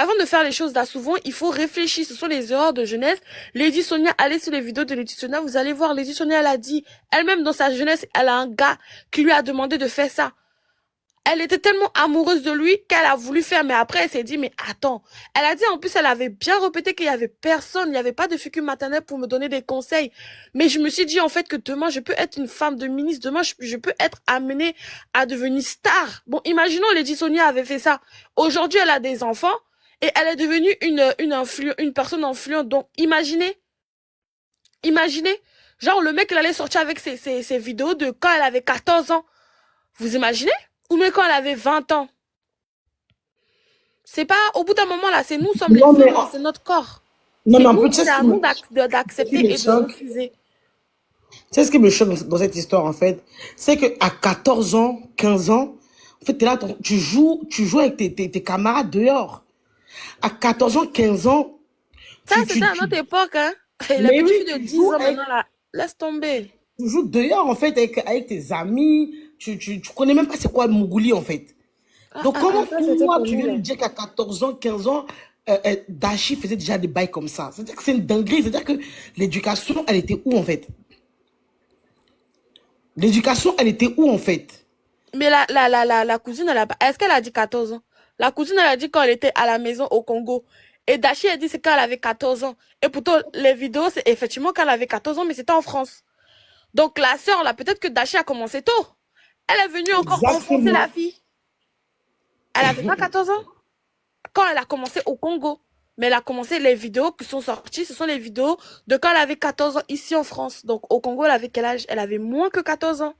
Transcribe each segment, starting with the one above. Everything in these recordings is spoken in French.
Avant de faire les choses là, souvent, il faut réfléchir. Ce sont les erreurs de jeunesse. Lady Sonia, allez sur les vidéos de Lady Sonia, vous allez voir, Lady Sonia, elle a dit, elle-même dans sa jeunesse, elle a un gars qui lui a demandé de faire ça. Elle était tellement amoureuse de lui qu'elle a voulu faire, mais après, elle s'est dit, mais attends. Elle a dit, en plus, elle avait bien répété qu'il y avait personne, il n'y avait pas de figure maternelle pour me donner des conseils. Mais je me suis dit, en fait, que demain, je peux être une femme de ministre, demain, je peux être amenée à devenir star. Bon, imaginons, Lady Sonia avait fait ça. Aujourd'hui, elle a des enfants et elle est devenue une personne influente. Donc, imaginez, genre, le mec, il allait sortir avec ses vidéos de quand elle avait 14 ans. Vous imaginez? Ou même quand elle avait 20 ans. C'est pas, au bout d'un moment, là, c'est nous sommes les Non, mais, femmes, hein, c'est notre corps. non, mais un peu, tu sais C'est ce à qui nous ce qui me d'accepter et de choque, refuser. tu sais ce qui me choque dans cette histoire, en fait, c'est qu'à 14 ans, 15 ans, en fait, t'es là, tu joues avec tes camarades dehors. À 14 ans, 15 ans, Ça, c'était à notre époque, hein. Et les mais petites oui, filles de 10 ans maintenant, là, laisse tomber. tu joues dehors, en fait, avec tes amis. Tu connais même pas c'est quoi le Mougouli, en fait. Donc, comment Ça, c'était toi, pour tu nous, viens là. de dire qu'à 14 ans, 15 ans, Dashi faisait déjà des bails comme ça? C'est-à-dire que c'est une dinguerie. C'est-à-dire que l'éducation, elle était où, en fait? L'éducation, elle était où, en fait? Mais la cousine, elle a pas, est-ce qu'elle a dit 14 ans? La cousine, elle a dit quand elle était à la maison au Congo. Et Dashi a dit c'est quand elle avait 14 ans. Et pourtant, les vidéos, c'est effectivement quand elle avait 14 ans, mais c'était en France. Donc, la sœur, là, peut-être que Dashi a commencé tôt. Elle est venue encore enfoncer la Exactement. fille. Elle avait pas 14 ans quand elle a commencé au Congo. Mais elle a commencé les vidéos qui sont sorties, ce sont les vidéos de quand elle avait 14 ans ici en France. Donc au Congo, elle avait quel âge? Elle avait moins que 14 ans.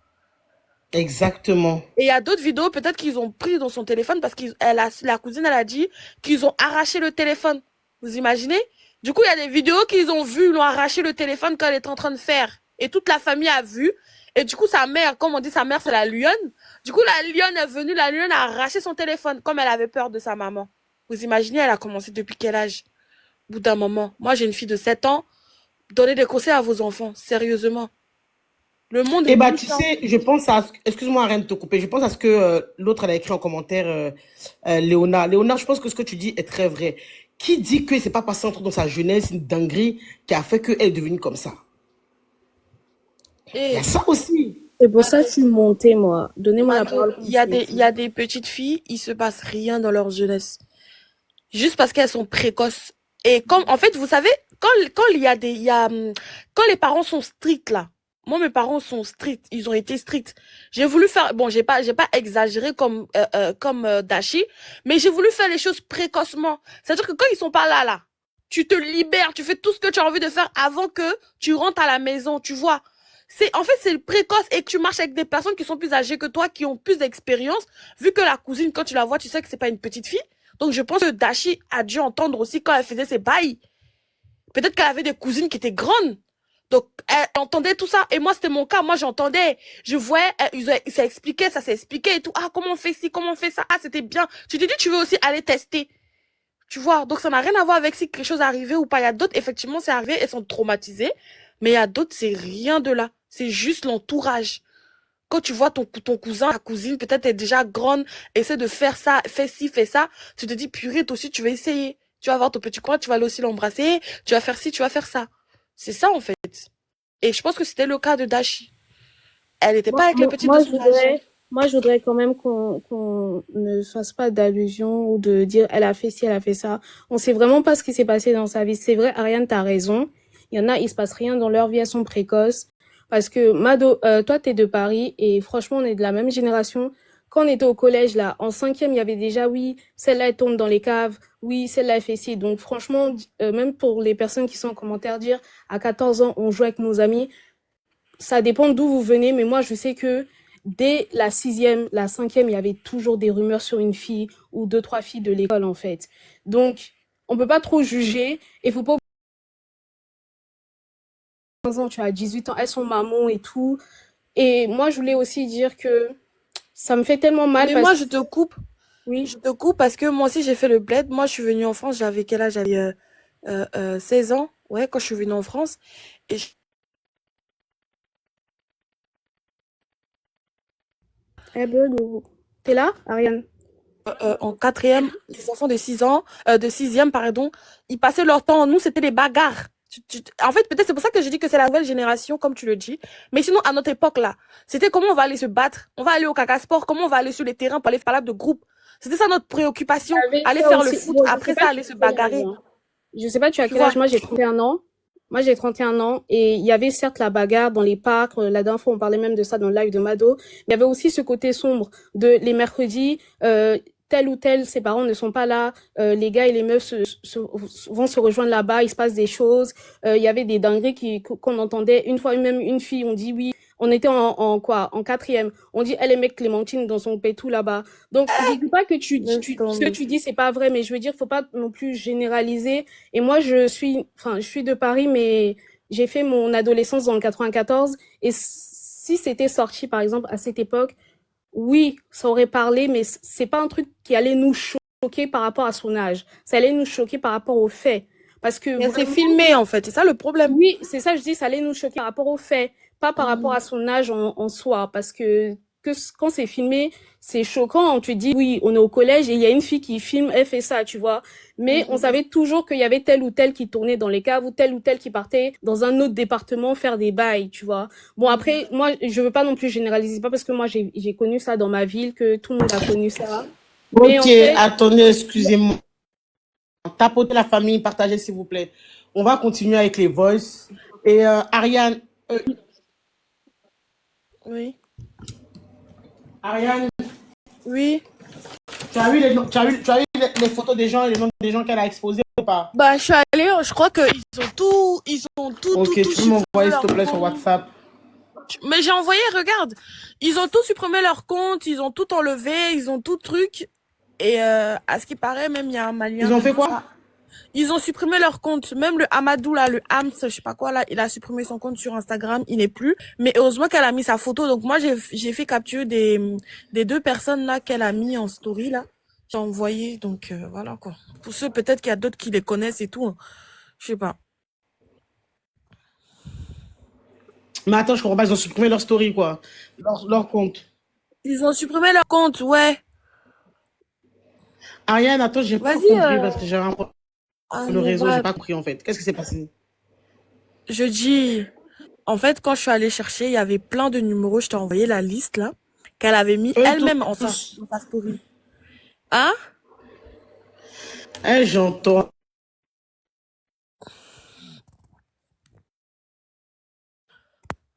Exactement. Et il y a d'autres vidéos, peut-être qu'ils ont pris dans son téléphone parce que la cousine, elle a dit qu'ils ont arraché le téléphone. Vous imaginez? Du coup, il y a des vidéos qu'ils ont vues, ils ont arraché le téléphone quand elle était en train de faire. Et toute la famille a vu. Et du coup, sa mère, comme on dit, sa mère, c'est la lionne. Du coup, la lionne est venue, la lionne a arraché son téléphone comme elle avait peur de sa maman. Vous imaginez, elle a commencé depuis quel âge? Au bout d'un moment. Moi, j'ai une fille de 7 ans. Donnez des conseils à vos enfants, sérieusement. Le monde est Et bah, tu méchant. sais, je pense à... Excuse-moi, rien de te couper. Je pense à ce que l'autre, elle a écrit en commentaire, Léonard. Léonard, je pense que ce que tu dis est très vrai. Qui dit que c'est pas passé un truc dans sa jeunesse, une dinguerie qui a fait qu'elle est devenue comme ça? Il y a Et ça aussi. C'est pour ça que je suis montée, moi. Donnez-moi la Mado, parole pour ce il y a des petites filles, il se passe rien dans leur jeunesse. Juste parce qu'elles sont précoces. Et comme, en fait, vous savez, quand il y a quand les parents sont stricts, là. Moi, mes parents sont stricts. Ils ont été stricts. J'ai voulu faire, bon, j'ai pas exagéré comme Dashi, mais j'ai voulu faire les choses précocement. C'est-à-dire que quand ils sont pas là, là, tu te libères, tu fais tout ce que tu as envie de faire avant que tu rentres à la maison, tu vois. En fait, c'est précoce et que tu marches avec des personnes qui sont plus âgées que toi, qui ont plus d'expérience. Vu que la cousine, quand tu la vois, tu sais que c'est pas une petite fille. Donc, je pense que Dashi a dû entendre aussi quand elle faisait ses bails. Peut-être qu'elle avait des cousines qui étaient grandes. Donc, elle entendait tout ça. Et moi, c'était mon cas. Moi, j'entendais. Je voyais, ça expliquait, ça s'expliquait et tout. Ah, comment on fait ci, comment on fait ça. Ah, c'était bien. Tu te dis, tu veux aussi aller tester. Tu vois. Donc, ça n'a rien à voir avec si quelque chose est arrivé ou pas. Il y a d'autres, effectivement, c'est arrivé, elles sont traumatisées. Mais il y a d'autres, c'est rien de là. C'est juste l'entourage. Quand tu vois ton cousin, ta cousine, peut-être est déjà grande, essaie de faire ça, fais ci, fais ça, tu te dis, purée, toi aussi, tu vas essayer. Tu vas voir ton petit coin, tu vas aller aussi l'embrasser, tu vas faire ci, tu vas faire ça. C'est ça, en fait. Et je pense que c'était le cas de Dashi. Elle n'était pas Moi, avec les moi, petites de moi, son âge. je voudrais quand même qu'on ne fasse pas d'allusion ou de dire elle a fait ci, elle a fait ça. On sait vraiment pas ce qui s'est passé dans sa vie. C'est vrai, Ariane, t'as raison. Il y en a, il se passe rien dans leur vie, elles sont précoces. Parce que Mado, toi, t'es de Paris et franchement, on est de la même génération. Quand on était au collège, là, en cinquième, il y avait déjà, oui, celle-là, elle tombe dans les caves. Oui, celle-là, elle fait ci. Donc, franchement, même pour les personnes qui sont en commentaire, dire à 14 ans, on joue avec nos amis, ça dépend d'où vous venez, mais moi, je sais que dès la sixième, la cinquième, il y avait toujours des rumeurs sur une fille ou deux, trois filles de l'école, en fait. Donc, on peut pas trop juger. Et faut pas 15 ans, tu as 18 ans, elles sont mamans et tout. Et moi, je voulais aussi dire que ça me fait tellement mal Mais parce moi, que, oui, je te coupe parce que moi aussi, j'ai fait le bled. Moi, je suis venue en France, j'avais quel âge? J'avais 16 ans, ouais, quand je suis venue en France. Et elle bug ou... T'es là, Ariane? en quatrième, les enfants de 6 ans, de sixième, pardon, ils passaient leur temps. Nous, c'était des bagarres. En fait, peut-être c'est pour ça que je dis que c'est la nouvelle génération, comme tu le dis. Mais sinon, à notre époque, là, c'était comment on va aller se battre. On va aller au caca sport, comment on va aller sur les terrains pour aller faire de groupe. C'était ça notre préoccupation. Il y avait Aller ça faire le aussi. foot, Bon, je sais après pas ça, tu aller as se quel âge, bagarrer. hein. Je sais pas tu as Tu quel âge. vois? Moi, j'ai 31 ans. Moi, j'ai 31 ans et il y avait certes la bagarre dans les parcs. La dernière fois, on parlait même de ça dans le live de Mado. Mais il y avait aussi ce côté sombre de les mercredis, tel ou tel, ses parents ne sont pas là. Les gars et les meufs vont se rejoindre là-bas. Il se passe des choses. Il y avait des dingueries qu'on entendait. Une fois, même une fille, on dit oui. On était en quoi? En quatrième. On dit, elle aimait Clémentine dans son pétou là-bas. Donc, je dis pas que Laisse ce que tomber. tu dis, c'est pas vrai, mais je veux dire, faut pas non plus généraliser. Et moi, je suis de Paris, mais j'ai fait mon adolescence dans le 94. Et si c'était sorti, par exemple, à cette époque, oui, ça aurait parlé, mais c'est pas un truc qui allait nous choquer par rapport à son âge. Ça allait nous choquer par rapport aux faits. Parce que Mais c'est vraiment, filmé, en fait. C'est ça le problème. oui, c'est ça, je dis, ça allait nous choquer par rapport aux faits, pas par rapport Mhm. à son âge en soi. Parce que quand c'est filmé, c'est choquant. Tu dis, oui, on est au collège et il y a une fille qui filme, elle fait ça, tu vois. Mais on Mhm. savait toujours qu'il y avait tel ou tel qui tournait dans les caves ou tel qui partait dans un autre département faire des bails, tu vois. Bon, après, moi, je veux pas non plus généraliser, pas parce que moi, j'ai connu ça dans ma ville, que tout le monde a connu ça. Mais Ok, en fait, attendez, excusez-moi. Tapotez la famille, partagez s'il vous plaît. On va continuer avec les voices. Et Ariane, Oui. Ariane, Oui. tu as vu tu as eu les photos des gens et les noms des gens qu'elle a exposés ou pas? Bah, je suis allée, je crois qu'ils ont Ok, tu tout peux supprimé m'envoyer s'il leur te plaît sur compte. WhatsApp. Mais j'ai envoyé, regarde. Ils ont tout supprimé leur compte, ils ont tout enlevé, ils ont tout truc. Et à ce qui paraît, même il y a un Ils Malien ont qui fait dit quoi? ça. Ils ont supprimé leur compte. Même le Amadou, là, le Hams, je sais pas quoi, là, il a supprimé son compte sur Instagram. Il n'est plus. Mais heureusement qu'elle a mis sa photo. Donc moi, j'ai fait capture des deux personnes là qu'elle a mis en story, là. J'ai envoyé. Donc voilà, quoi. Pour ceux, peut-être qu'il y a d'autres qui les connaissent et tout, hein. Je sais pas. Mais attends, je comprends pas, ils ont supprimé leur story, quoi. Leur compte. Ils ont supprimé leur compte, ouais. Ariane, attends, j'ai pas Vas-y, compris parce que j'avais un problème ah sur le non, réseau, j'ai va. pas compris en fait. Qu'est-ce qui s'est passé? Je dis, en fait, quand je suis allée chercher, il y avait plein de numéros. Je t'ai envoyé la liste, là, qu'elle avait mis Eux elle-même en tous. dans sa story. Hein? Hein, j'entends.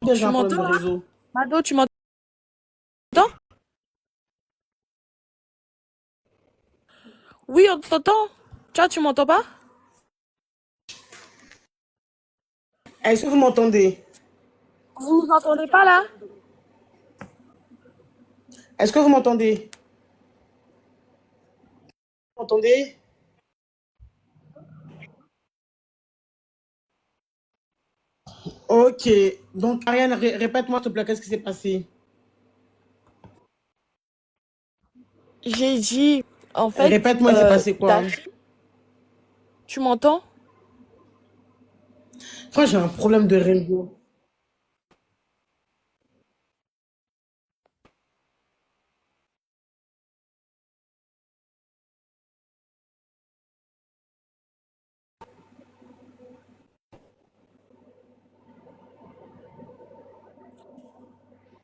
J'ai Tu un problème m'entends, de là? réseau. Mado, tu m'entends? Oui, on t'entend. Tu m'entends pas? Est-ce que vous m'entendez? Vous nous entendez pas, là? Est-ce que vous m'entendez? Vous m'entendez? Ok. Donc, Ariane, répète-moi s'il te plaît, qu'est-ce qui s'est passé? J'ai dit, en fait, Répète-moi, il s'est passé quoi? tu m'entends? Moi, j'ai un problème de réseau.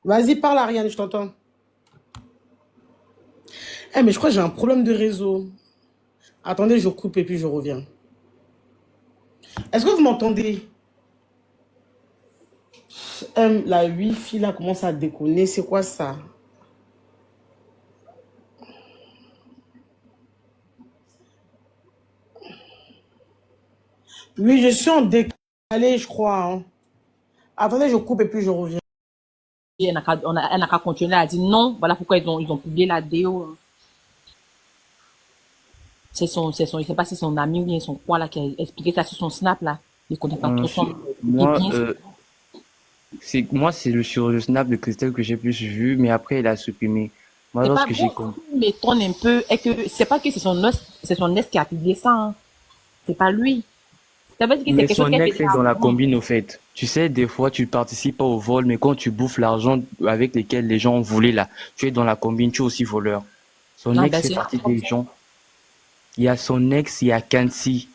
Vas-y, parle, Ariane, je t'entends. Eh, mais je crois que j'ai un problème de réseau. Attendez, je coupe et puis je reviens. Est-ce que vous m'entendez? La Wi-Fi là commence à déconner. C'est quoi ça? Oui, je suis en décalé, je crois, hein. Attendez, je coupe et puis je reviens. Elle n'a qu'à continuer à dire non. Voilà pourquoi ils ont publié la déo. Je sais pas si c'est son ami ou bien son quoi là qui a expliqué ça sur son snap là. Il connaît pas trop son nom. Il expliquait Moi, bien. c'est sur le snap de Christelle que j'ai plus vu, mais après, il a supprimé. Moi, C'est pas lorsque j'ai bon. compris. Ce qui m'étonne un peu est que c'est pas que c'est son ex qui a publié ça. Hein. C'est pas lui. Ça veut dire que c'est Mais quelque chose son qu'elle ex faisait est dans la avant. combine, au fait. Tu sais, des fois, tu participes pas au vol, mais quand tu bouffes l'argent avec lesquels les gens ont volé là, tu es dans la combine, tu es aussi voleur. Son Non, ex ben fait c'est partie comme des ça. gens. Il y a son ex, il y a Kansi.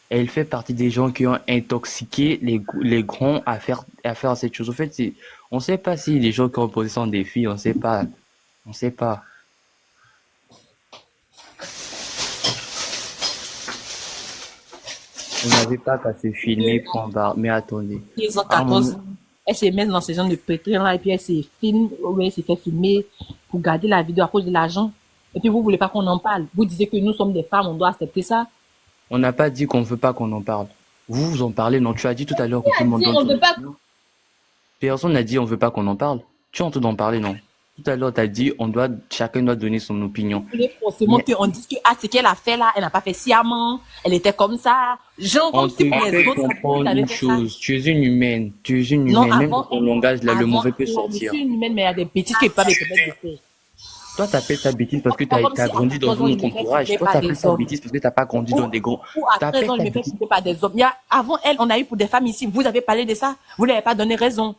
Elle fait partie des gens qui ont intoxiqué les grands à faire cette chose. En fait, on ne sait pas si les gens qui ont posé sont des filles, on ne sait pas. On ne sait pas. On n'avait pas qu'à se filmer, point barre. Mais attendez. 15 ans, À un 14 moment, ans. Elle se met dans ce genre de pétrin là et puis elle se filme, ou elle se fait filmer pour garder la vidéo à cause de l'argent. Et puis vous voulez pas qu'on en parle. Vous disiez que nous sommes des femmes, on doit accepter ça. on n'a pas dit qu'on ne veut pas qu'on en parle. Vous en parlez, non? Tu as dit tout à l'heure que tout le monde Si donne on son veut pas. opinion. Personne n'a dit on veut pas qu'on en parle. Tu es en train d'en parler, non? Tout à l'heure, tu as dit chacun doit donner son opinion. Vous voulez forcément Mais qu'on dise que ah, ce qu'elle a fait là, elle n'a pas fait sciemment, elle était comme ça. Genre on comme te si pour les fait autres, vous comprendre avez une fait ça. chose. Tu es une humaine. Tu es une Non, humaine. Même dans ton langage, là, le avant, mauvais peut je sortir. suis une humaine, mais il y a des bêtises que je peux pas me permettre de faire. Toi, t'appelles ça bêtise parce que C'est pas comme t'as si à grandi dans 14 ans, un il autre me fait entourage. filmer Toi, par t'appelles des ça hommes. bêtise parce que t'as pas grandi dans des grands. Ou à 13 T'appelles ans, il ça me fait bêtise. filmer par des hommes. Avant elle, on a eu pour des femmes ici. Vous avez parlé de ça. Vous n'avez pas donné raison.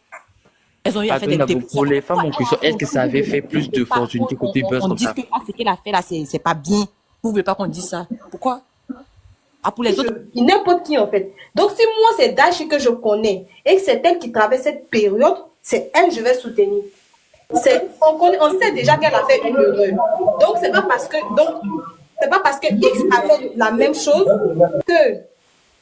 Elles ont eu à faire Attends, des d'abord, dépressions. pour les femmes en question, est-ce que ça avait fait plus Et pas d'opportunités côté buzz on comme dise ça? que ah, ce qu'elle a fait là, c'est pas bien. Vous voulez pas qu'on dise ça. Pourquoi? Ah, pour les autres. N'importe qui en fait. Donc si moi c'est Dashi que je connais et que c'est elle qui traverse cette période, c'est elle que je vais soutenir. On sait déjà qu'elle a fait une erreur. Donc c'est pas parce que X a fait la même chose que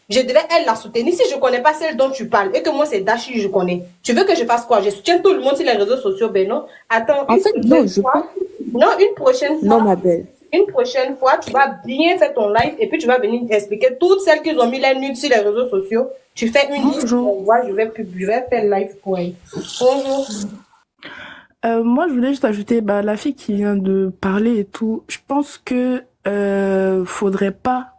je devais elle la soutenir. Si je connais pas celle dont tu parles et que moi c'est Dashi je connais, tu veux que je fasse quoi? Je soutiens tout le monde sur les réseaux sociaux, ben non. Attends, En fait, non, je peux. une prochaine Non, fois. ma belle. Une prochaine fois, tu vas bien faire ton live et puis tu vas venir expliquer toutes celles qui ont mis les nudes sur les réseaux sociaux. Tu fais une liste, Bonjour. je vais faire live pour elle. Bonjour. Moi, je voulais juste ajouter, la fille qui vient de parler et tout, je pense que faudrait pas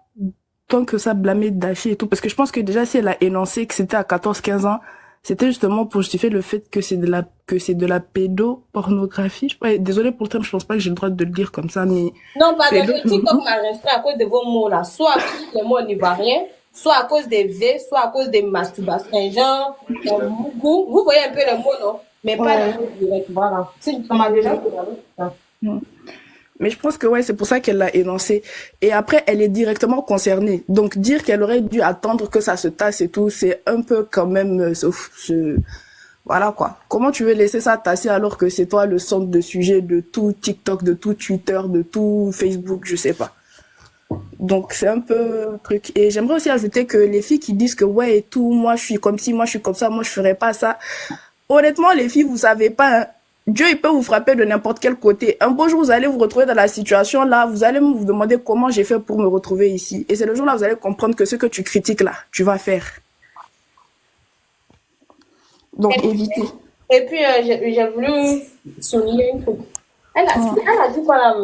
tant que ça blâmer Dashi et tout, parce que je pense que déjà si elle a énoncé que c'était à 14-15 ans, c'était justement pour justifier le fait que c'est de la pédopornographie. Désolée pour le terme, je pense pas que j'ai le droit de le dire comme ça, mais Non, pardon, pédo. le TikTok m'a restreint à cause de vos mots là. Soit à cause des mots ivoiriens, soit à cause des V, soit à cause des masturbations. Genre, vous voyez un peu les mots, non? Mais pas les mots directs, voilà. Ça m'a déjà fait ça. Mais je pense que ouais, c'est pour ça qu'elle l'a énoncé. Et après, elle est directement concernée. Donc dire qu'elle aurait dû attendre que ça se tasse et tout, c'est un peu quand même voilà quoi. Comment tu veux laisser ça tasser alors que c'est toi le centre de sujet de tout TikTok, de tout Twitter, de tout Facebook, je sais pas. Donc c'est un peu un truc. Et j'aimerais aussi ajouter que les filles qui disent que ouais et tout, moi je suis comme ci, moi je suis comme ça, moi je ferais pas ça. Honnêtement, les filles, vous savez pas, hein. Dieu, il peut vous frapper de n'importe quel côté. Un beau jour, vous allez vous retrouver dans la situation là, vous allez vous demander comment j'ai fait pour me retrouver ici. Et c'est le jour là, vous allez comprendre que ce que tu critiques là, tu vas faire. Donc, évitez. Et puis, j'ai voulu souligner une truc. Elle a dit quoi là?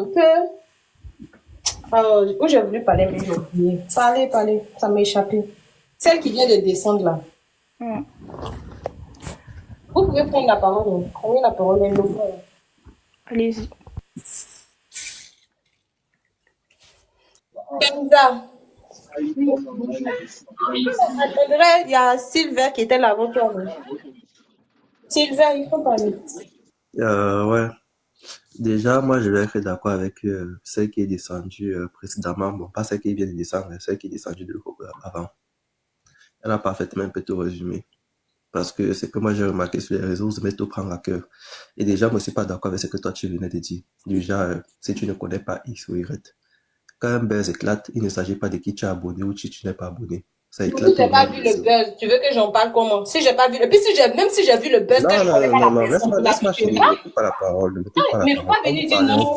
Où j'ai voulu parler, mais j'ai oublié. Parler, ça m'a échappé. Celle qui vient de descendre là. Vous pouvez prendre la parole. Hein. Prenez la parole. Allez-y. Kenza. André, il y a Sylvain qui était là avant toi. Non? Sylvain, il faut parler. Ouais. Déjà, moi, je vais être d'accord avec celle qui est descendue précédemment. Bon, pas celle qui vient de descendre, mais celle qui est descendue de avant. Elle a parfaitement un peu tout résumé. Parce que c'est que moi, j'ai remarqué sur les réseaux, vous mettez tout prendre à cœur. Et déjà, moi, je suis pas d'accord avec ce que toi, tu venais de dire. Déjà, si tu ne connais pas X ou Y, quand un buzz éclate, il ne s'agit pas de qui tu es abonné ou qui tu n'es pas abonné. Ça éclate. Si j'ai pas vu le buzz, tu veux que j'en parle comment? Si j'ai pas vu le... Puis même si j'ai vu le buzz, non, laisse-moi finir. Ne coupe pas la parole. Ne coupe pas la parole.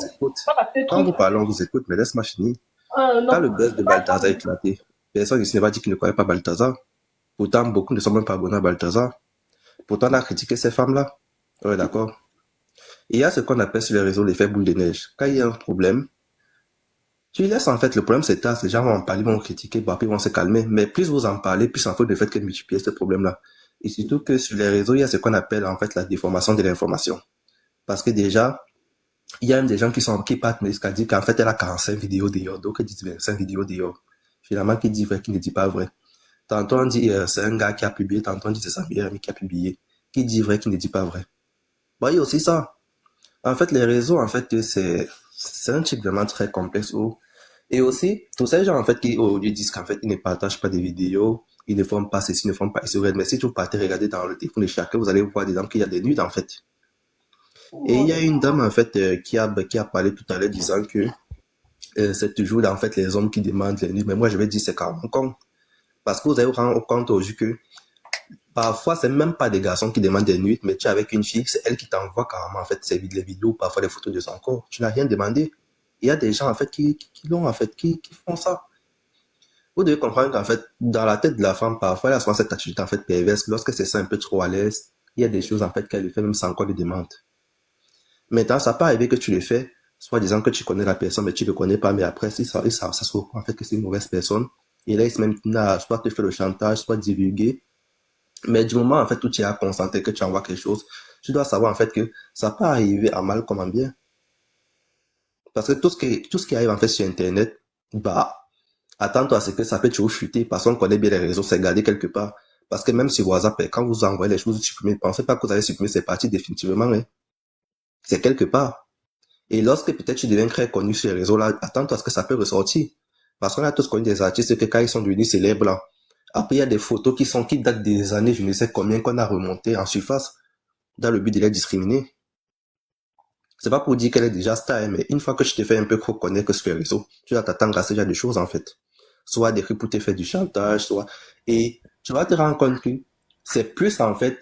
Quand vous parlez, on vous écoute, mais laisse-moi finir. Quand le buzz de Balthazar a éclaté, personne ici ne va dire qu'il ne connaît pas Balthazar. Pourtant, beaucoup ne sont même pas abonnés à Balthazar. Pourtant, on a critiqué ces femmes-là. Ouais, d'accord. Et il y a ce qu'on appelle sur les réseaux l'effet boule de neige. Quand il y a un problème, tu laisses en fait le problème s'étasse, les gens vont en parler, vont critiquer, puis ils vont se calmer. Mais plus vous en parlez, plus en fait le fait que multiplier ce problème-là. Et surtout que sur les réseaux, il y a ce qu'on appelle en fait la déformation de l'information. Parce que déjà, il y a même des gens qui partent jusqu'à dire qu'en fait elle a 45 vidéos dehors, donc ils disent 25 vidéos dehors. Finalement, qui dit vrai, qui ne dit pas vrai. Tantôt on dit c'est un gars qui a publié, tantôt on dit c'est sa meilleure amie qui a publié. Qui dit vrai, qui ne dit pas vrai. Voyez aussi ça. En fait, les réseaux, en fait, c'est un truc vraiment très complexe. Et aussi, tous ces gens, en fait, qui aujourd'hui disent qu'en fait, ils ne partagent pas des vidéos, ils ne font pas ceci, ils ne font pas ceci. Mais si vous partez regarder dans le téléphone de chacun, vous allez voir dedans qu'il y a des nudes, en fait. Et il y a une dame, en fait, qui a parlé tout à l'heure disant que c'est toujours, en fait, les hommes qui demandent les nudes. Mais moi, je vais dire, c'est carrément con. Parce que vous allez vous rendre compte aujourd'hui que parfois, c'est même pas des garçons qui demandent des nudes, mais tu es avec une fille, c'est elle qui t'envoie carrément, en fait, les vidéos, parfois les photos de son corps. Tu n'as rien demandé. Il y a des gens, en fait, qui l'ont, en fait, qui font ça. Vous devez comprendre qu'en fait, dans la tête de la femme, parfois, elle a souvent cette attitude, en fait, perverse. Lorsque c'est ça un peu trop à l'aise, il y a des choses, en fait, qu'elle le fait même sans qu'on lui demande. Maintenant, ça peut arriver que tu le fais, soit disant que tu connais la personne, mais tu ne le connais pas, mais après, si ça se voit, en fait, que c'est une mauvaise personne, et là, il se met à soit te faire le chantage, soit divulguer. Mais du moment, en fait, où tu as consenté que tu envoies quelque chose, tu dois savoir, en fait, que ça peut arriver à mal comme en bien. Parce que tout ce qui arrive, en fait, sur Internet, bah, attends-toi à ce que ça peut toujours chuter, parce qu'on connaît bien les réseaux, c'est gardé quelque part. Parce que même sur WhatsApp, quand vous envoyez les choses, vous supprimez, pensez pas que vous allez supprimer ces parties définitivement, hein. C'est quelque part. Et lorsque peut-être tu deviens très connu sur les réseaux, là, attends-toi à ce que ça peut ressortir. Parce qu'on a tous connu des artistes que quand ils sont devenus célèbres, là, après, il y a des photos qui datent des années, je ne sais combien, qu'on a remonté en surface, dans le but de les discriminer. C'est pas pour dire qu'elle est déjà star, hein, mais une fois que je te fais un peu reconnaître sur les réseaux, tu vas t'attendre à ce genre de choses, en fait. Soit des trucs pour te faire du chantage, et tu vas te rendre compte que c'est plus, en fait,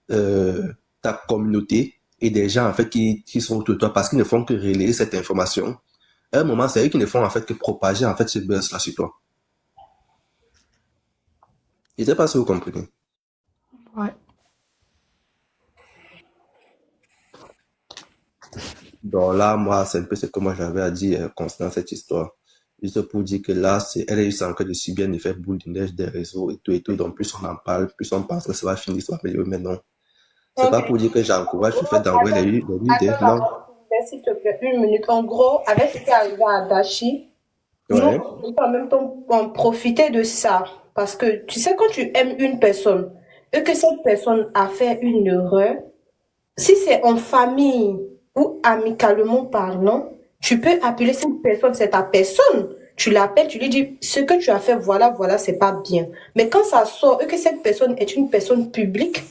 ta communauté et des gens, en fait, qui sont autour de toi parce qu'ils ne font que relayer cette information. À un moment, c'est eux qui ne font, en fait, que propager, en fait, ce buzz-là sur toi. Je ne sais pas si vous comprenez. Ouais. Donc là, moi, c'est un peu ce que moi j'avais à dire concernant cette histoire. Juste pour dire que là, elle est juste en train de subir un effet boule de neige des réseaux et tout et tout. Donc plus on en parle, plus on pense que ça va finir, ça va améliorer. Mais non. C'est pas pour dire que j'encourage le fait d'envoyer les idées. Non. S'il te plaît, une minute. En gros, avec ce qui est arrivé à Dashi, nous, Ouais. on peut en même temps en profiter de ça. Parce que, tu sais, quand tu aimes une personne et que cette personne a fait une erreur, si c'est en famille ou amicalement parlant, tu peux appeler cette personne, c'est ta personne. Tu l'appelles, tu lui dis, ce que tu as fait, voilà, c'est pas bien. Mais quand ça sort et que cette personne est une personne publique,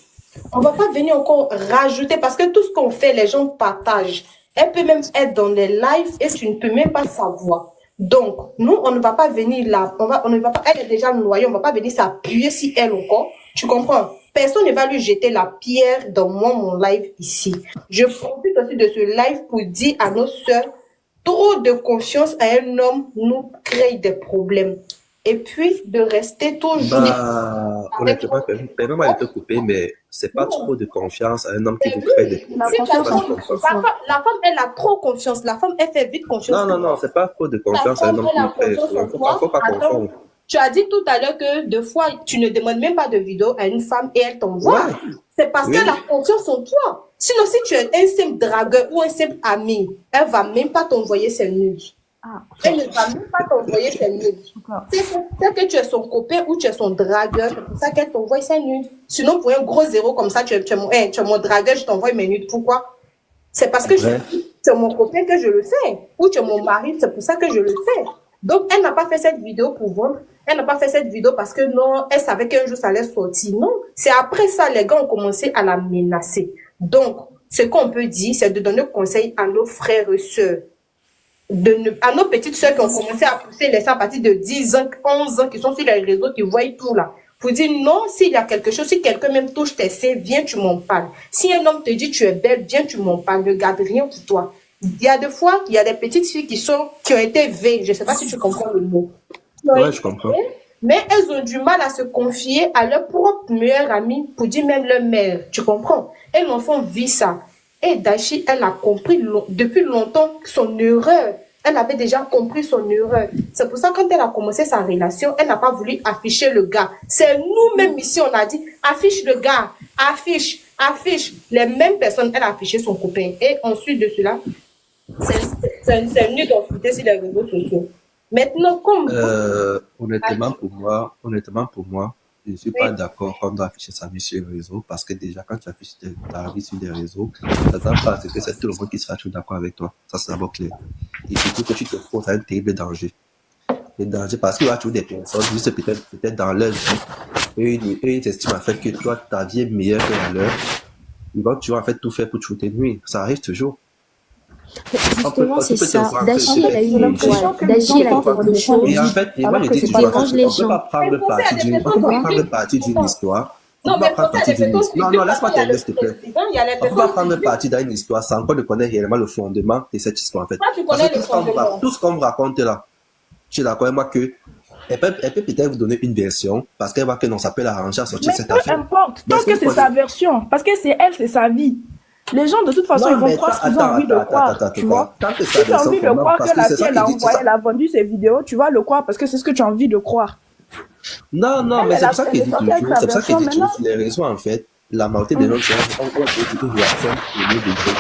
on va pas venir encore rajouter, parce que tout ce qu'on fait, les gens partagent. Elle peut même être dans les lives et tu ne peux même pas savoir. Donc, nous, on ne va pas venir là, on ne va pas, elle est déjà noyée, on ne va pas venir s'appuyer sur elle encore. Tu comprends? Personne ne va lui jeter la pierre dans mon live ici. Je profite aussi de ce live pour dire à nos sœurs, trop de confiance à un homme nous crée des problèmes. Et puis, de rester toujours... Bah, honnêtement, permets-moi de te couper, mais c'est pas trop de confiance à un homme qui vous crée des problèmes. La femme, elle a trop confiance. La femme, elle fait vite confiance. Non, c'est pas trop de confiance à un homme qui vous crée des problèmes. Faut pas confondre. Tu as dit tout à l'heure que deux fois, tu ne demandes même pas de vidéo à une femme et elle t'envoie. Ouais. C'est parce qu'elle a confiance en toi. Sinon, si tu es un simple dragueur ou un simple ami, elle va même pas t'envoyer ses nudes. Elle ne va même pas t'envoyer ses nudes. C'est que tu es son copain ou tu es son dragueur. C'est pour ça qu'elle t'envoie ses nudes. Sinon, pour un gros zéro comme ça, tu es mon dragueur, je t'envoie mes nudes. Pourquoi? C'est parce que c'est mon copain que je le fais. Ou tu es mon mari, c'est pour ça que je le fais. Donc, elle n'a pas fait cette vidéo pour vendre. Elle n'a pas fait cette vidéo parce que non, elle savait qu'un jour ça allait sortir. Non, c'est après ça, les gars ont commencé à la menacer. Donc, ce qu'on peut dire, c'est de donner conseil à nos frères et sœurs. À nos petites sœurs qui ont commencé à pousser les seins à partir de 10 ans, 11 ans, qui sont sur les réseaux, qui voient tout là. Pour dire non, s'il y a quelque chose, si quelqu'un même touche tes seins, viens, tu m'en parles. Si un homme te dit tu es belle, viens, tu m'en parles. Ne garde rien pour toi. Il y a des fois, il y a des petites filles qui ont été V. Je ne sais pas si tu comprends le mot. Ouais, je comprends. Mais elles ont du mal à se confier à leur propre meilleure amie, pour dire même leur mère. Tu comprends? Elles n'en font vie ça. Et Dashi, elle a compris depuis longtemps son erreur. Elle avait déjà compris son erreur. C'est pour ça que quand elle a commencé sa relation, elle n'a pas voulu afficher le gars. C'est nous-mêmes ici, on a dit, affiche le gars, affiche. Les mêmes personnes, elle a affiché son copain. Et ensuite de cela, c'est venu d'enfouter sur les réseaux sociaux. Maintenant, comme honnêtement pour moi, Je ne suis pas d'accord qu'on doit afficher sa vie sur les réseaux parce que déjà, quand tu affiches ta vie sur les réseaux, ça ne pas que c'est tout le monde qui sera toujours d'accord avec toi. Ça, c'est d'abord clair. Et surtout que tu te exposes à un terrible danger. Le danger parce qu'il y a toujours des personnes, juste peut-être dans leur vie, eux, ils estiment en fait que toi, ta vie est meilleure que la leur. Ils vont toujours en fait tout faire pour te nuire. Ça arrive toujours. Justement, c'est ça. Dachi, elle a eu une voix. Dachi, elle a fait des choses. Et en fait, moi, je dis toujours, on ne peut pas prendre parti d'une histoire. Non, non, laisse-moi terminer, s'il te plaît. On ne peut pas prendre parti d'une histoire sans qu'on ne connaisse réellement le fondement de cette histoire, en fait. Parce que tout ce qu'on me raconte là, tu es d'accord avec moi que elle peut peut-être vous donner une version parce qu'elle voit que non, ça peut l'arranger à sortir cette affaire. Peu importe, tant que c'est sa version, parce que c'est elle, c'est sa vie. Les gens, de toute façon, ils vont croire ce qu'ils ont envie de croire, tu vois. Si tu as envie de croire que la fille, elle a envoyé, elle a vendu ses vidéos, tu vas le croire parce que c'est ce que tu as envie de croire. Non, mais c'est pour ça qu'il dit toujours, sur les réseaux, en fait, la majorité des gens ont une réaction au lieu de jeu.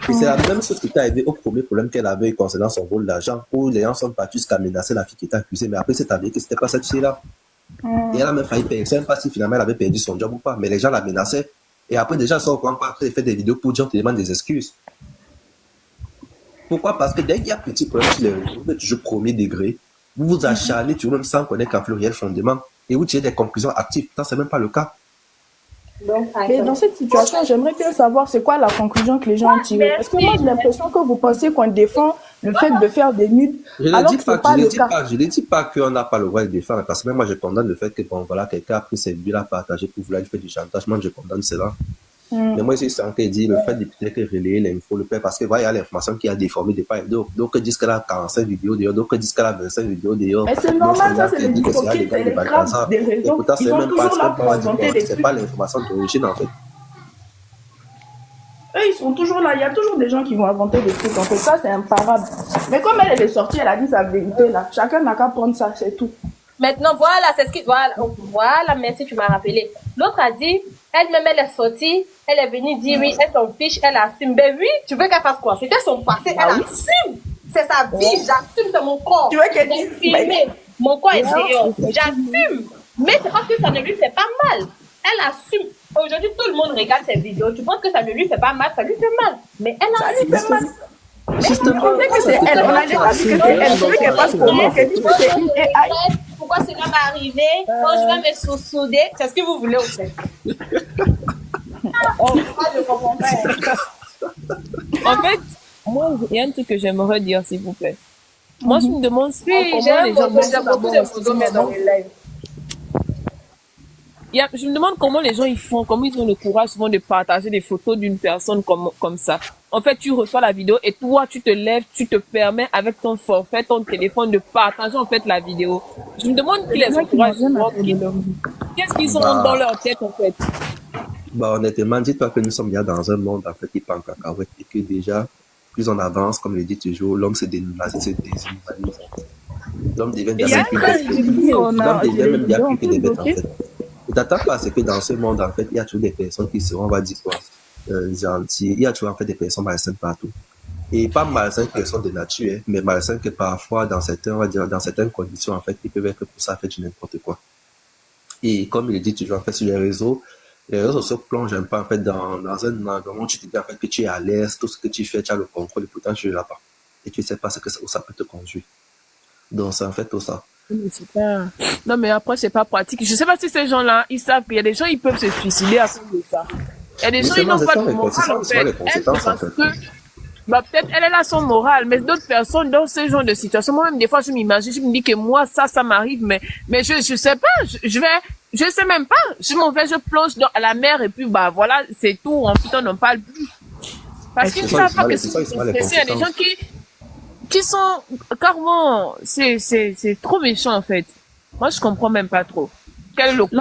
Et c'est la même chose qui est arrivé au premier problème qu'elle avait concernant son vol d'argent, où les gens sont partis jusqu'à menacer la fille qui était accusée, mais après, c'est avéré que c'était pas cette fille-là. Et elle a même failli payer. Je ne sais pas si finalement elle avait perdu son job ou pas, mais les gens la menaçaient. Et après, déjà, ils sont au courant, après, ils font des vidéos pour dire qu'ils demandent des excuses. Pourquoi? Parce que dès qu'il y a petit problème sur les réseaux, vous êtes toujours premier degré, vous vous acharnez, tu même sans connaître qu'un réel fondement, et vous tirez des conclusions actives. Pourtant, c'est même pas le cas. Mais dans cette situation, j'aimerais bien savoir c'est quoi la conclusion que les gens ont tirée. Parce que moi, j'ai l'impression que vous pensez qu'on défend le fait de faire des nudes. Je ne dis pas qu'on n'a pas le droit de défendre, parce que même moi, je condamne le fait que, bon, voilà, quelqu'un a pris ses vues à partager pour vouloir faire du chantage. Moi, je condamne cela. Mais moi, c'est ça qui dit le fait de peut-être relayer l'info, le fait, parce que, voilà, il y a l'information qui a déformé de part et d'autre. Donc, ils disent qu'elle a 45 vidéos d'ailleurs, d'autres disent qu'elle a 25 vidéos d'ailleurs. Mais c'est normal, ça, c'est des hypocrites, c'est les crabes des réseaux. Et pourtant, Ils sont toujours là pour inventer des c'est trucs. pas l'information d'origine, en fait. Eux, ils sont toujours là. Il y a toujours des gens qui vont inventer des trucs. En fait, ça, c'est imparable. Mais comme elle est sortie, elle a dit sa vérité, là. Chacun n'a qu'à prendre ça, c'est tout. Maintenant, voilà, c'est ce qui. Voilà, merci, tu m'as rappelé. L'autre a dit, elle-même, elle est sortie, elle est venue dire oui, elle s'en fiche, elle assume. Ben oui, tu veux qu'elle fasse quoi? C'était son passé, elle assume. C'est sa vie, j'assume, c'est mon corps. Tu veux qu'elle dise filmé. Mon corps est dehors. J'assume. Mais c'est parce que ça ne lui fait pas mal. Elle assume. Aujourd'hui, tout le monde regarde ses vidéos. Tu penses que ça ne lui fait pas mal, ça lui fait mal. Mais elle assume. Ça lui fait mal. Justement, on sait que c'est elle. On a déjà dit que c'est elle. Je veux qu'elle passe comment? Qu'elle dise que c'est une AI. Pourquoi cela va arriver? Oh, je vais me sous-souder. C'est ce que vous voulez, au fait. Je comprends pas. En fait, moi, il y a un truc que j'aimerais dire, s'il vous plaît. Moi, je me demande comment les gens... Je me demande comment les gens ils font, comment ils ont le courage souvent de partager des photos d'une personne comme ça. En fait, tu reçois la vidéo et toi, tu te lèves, tu te permets avec ton forfait, ton téléphone de partager en fait la vidéo. Je me demande qui les encourage souvent. Qu'est-ce qu'ils ont dans leur tête en fait? Bah, honnêtement, dis-toi que nous sommes bien dans un monde en fait qui parle cacahuète et que déjà, plus on avance, comme je dis toujours, l'homme se déshumanise. L'homme devient bien plus que des bêtes en fait. Et t'attends pas, c'est que dans ce monde, en fait, il y a toujours des personnes qui seront, on va dire quoi, gentilles. Il y a toujours, en fait, des personnes malsaines partout. Et pas malsaines qui sont de nature, hein, mais malsaines que parfois, dans certains, on va dire, dans certaines conditions, en fait, ils peuvent être pour ça, fait du n'importe quoi. Et comme il dit toujours, en fait, sur les réseaux se plongent un peu, en fait, dans un environnement où tu te dis, en fait, que tu es à l'aise, tout ce que tu fais, tu as le contrôle, et pourtant, tu es là-bas. Et tu sais pas où ça peut te conduire. Donc, c'est en fait tout ça. Non, mais après, c'est pas pratique. Je sais pas si ces gens-là, ils savent qu'il y a des gens, ils peuvent se suicider à cause de ça. Il y a des gens, ils n'ont pas de morale, en fait. Bah, peut-être, elle a son moral, mais d'autres personnes, dans ce genre de situation, moi-même, des fois, je m'imagine, je me dis que moi, ça m'arrive, mais je sais pas, je sais même pas. Je m'en vais, je plonge à la mer, et puis, bah, voilà, c'est tout. Ensuite, on n'en parle plus. Parce qu'ils ne savent pas que c'est il y a des gens qui sont carrément, c'est trop méchant en fait. Moi je comprends même pas trop. Quel est le coup?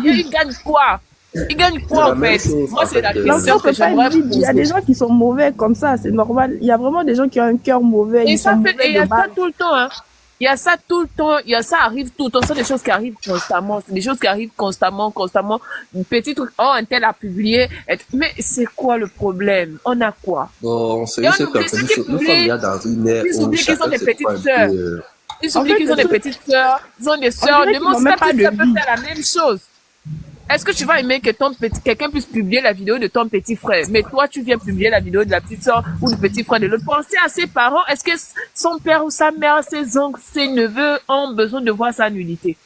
Il gagne quoi? Il gagne quoi en fait? Moi c'est la question que j'aimerais poser. Il y a des gens qui sont mauvais comme ça, c'est normal. Il y a vraiment des gens qui ont un cœur mauvais. Et ça fait, et il y a ça tout le temps, hein. Il y a ça tout le temps, ça arrive tout le temps, c'est des choses qui arrivent constamment, c'est des choses qui arrivent constamment, petit truc, oh, un tel a publié, mais c'est quoi le problème? On a quoi? Bon, c'est juste que nous sommes bien dans une ère où chacun se croit un peu, Ils En oublient fait, qu'ils ont des petites sœurs, ils ont des sœurs. dirait qu'ils Demande n'ont si même ta pas petite de sœur peut vie. faire la même chose. Est-ce que tu vas aimer que quelqu'un puisse publier la vidéo de ton petit frère, mais toi, tu viens publier la vidéo de la petite sœur ou du petit frère de l'autre? Pensez à ses parents. Est-ce que son père ou sa mère, ses oncles, ses neveux ont besoin de voir sa nudité?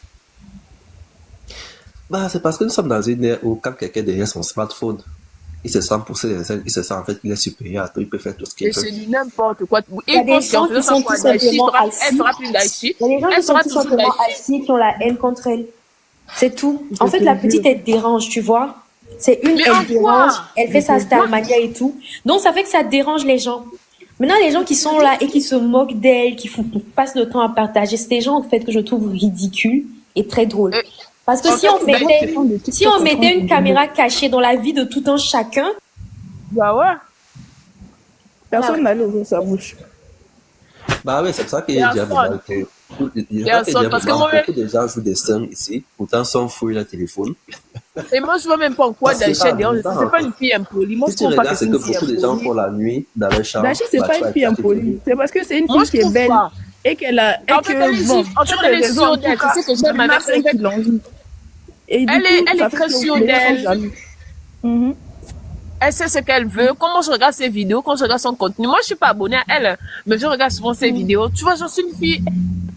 Bah, c'est parce que nous sommes dans une ère où quand quelqu'un est derrière son smartphone, il se sent pousser les ailes, il se sent en fait qu'il est supérieur à toi, il peut faire tout ce qu'il Et veut. c'est du n'importe quoi. Il y a Il des pense qu'en gens faisant qui ça sont pour tout Daïchi, simplement elle assis. sera plus Daïchi. Il y a des gens Elle qui sont sera tout toujours simplement Daïchi. assis, qui ont la haine contre elle. C'est tout. Je En fait, te la jure. petite, elle dérange, tu vois. C'est une, Mais en elle dérange, quoi? elle fait sa starmania et tout. Donc, ça fait que ça dérange les gens. Maintenant, les gens qui sont là et qui se moquent d'elle, qui passent le temps à partager, c'est des gens, en fait, que je trouve ridicules et très drôles. Parce que En si fait, on mettait, si on mettait une vidéo. caméra cachée dans la vie de tout un chacun, Bah ouais. Personne n'allait ouvrir sa bouche. Bah oui, c'est pour ça qu'il y a déjà Personne. Personne, parce que moi-même- beaucoup de gens jouent des scènes ici, pourtant sont fouillés le téléphone. Et moi, je vois même pas en quoi C'est Daïchi pas est dérange. bizarre, C'est en pas fait. une fille impolie. Moi, Si je tu trouve pas regardes, que c'est c'est que une fille beaucoup de gens impolie. font la nuit dans leur chambre. Dachi, c'est bah, pas tu vas une fille éclater de impolie. rire. C'est parce que c'est une Moi, fille je qui est trouve belle pas. et qu'elle a, et En fait, elle est que, bon, sûre- en fait, sur elle les est réseaux, sûre en d'elle. tout C'est ce que cas, j'aime il y en a avec plein elle. qui l'envient. Et du Elle coup, est ça fait très que sûre les gens sont d'elle. jaloux. Mhm. Elle sait ce qu'elle veut. Quand je regarde ses vidéos, quand je regarde son contenu, moi, je suis pas abonnée à elle, mais je regarde souvent ses vidéos. Tu vois, j'en suis une fille.